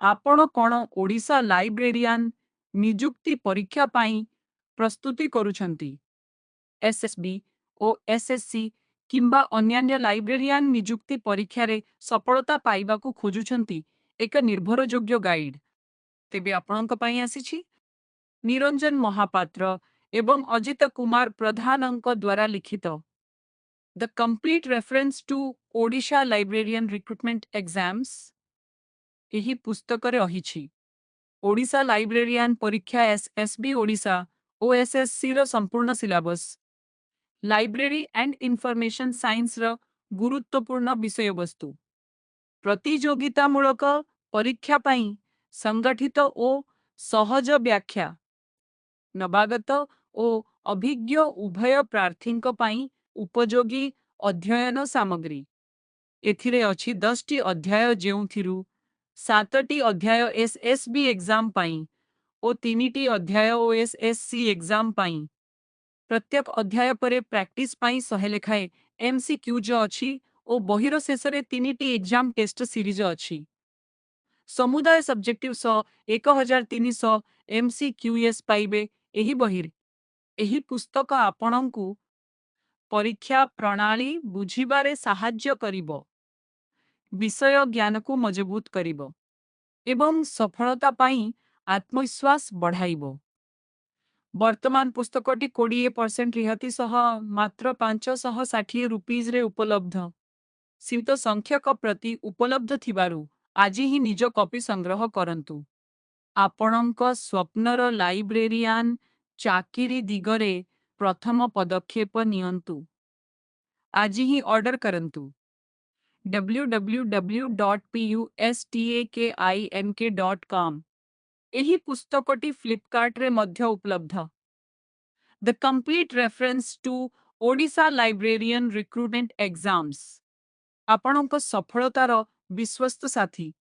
आपण कौन ओडिशा लाइब्रेरियन निजुक्ति परीक्षा पाई प्रस्तुति करुछंती एसएसबी ओ एसएससी किंबा अन्यान्य लाइब्रेरियन निजुक्ति परीक्षा रे सफलता पाइबा को खोजुछंती एक निर्भरयोग्य गाइड तेबे आपणक पई आसीछि निरंजन महापात्र एवं अजित कुमार प्रधानक द्वारा लिखित the complete reference to Odisha librarian recruitment exams एही पुस्तक रे रहिछि ओडिशा लाइब्रेरियन परीक्षा एसएसबी ओडिशा ओएसएससी रो संपूर्ण syllabus library and information science रो गुरुत्वपूर्ण विषय वस्तु प्रतियोगितामूलक परीक्षा पाई संगठित ओ सहज व्याख्या नवागत ओ अभिज्ञ उभय प्रार्थीଙ୍କ ପାଇଁ उपयोगी अध्ययन सामग्री एथिरे अछि 10 टी अध्याय जेउथिरु 7 टी अध्याय एसएसबी एग्जाम पाई ओ 3 टी अध्याय ओएसएससी एग्जाम पाई प्रत्येक अध्याय परे प्रैक्टिस पाई 100 लेखाए एमसीक्यूज अछि ओ बहिर शेषरे 3 टी एग्जाम टेस्ट सीरीज अछि समुदाय सब्जेक्टिव 1300 एमसीक्यूएस पाइबे एही बहिर एही पुस्तक आपणଙ୍କୁ परीक्षा प्रणाली बुझिबारे साहाय्य करिबो विषय ज्ञान को मजबूत करिबो एवं सफलता पाई आत्मविश्वास बढ़ाइबो वर्तमान पुस्तकटी 20% रिहाती सह मात्र 560 रुपीज रे उपलब्ध सीमित संख्यक प्रति उपलब्ध थिबारु आज ही निज कॉपी संग्रह करंतु आपणक स्वप्नर लाइब्रेरियन चाकिरी दिगरे प्रथम पदक्षेप नियंतु आज ही ऑर्डर करंतु www.pustakaink.com एही पुस्तकटी फ्लिपकार्ट रे मध्य उपलब्ध the complete reference to Odisha librarian recruitment exams आपणक सफलतार विश्वस्त साथी।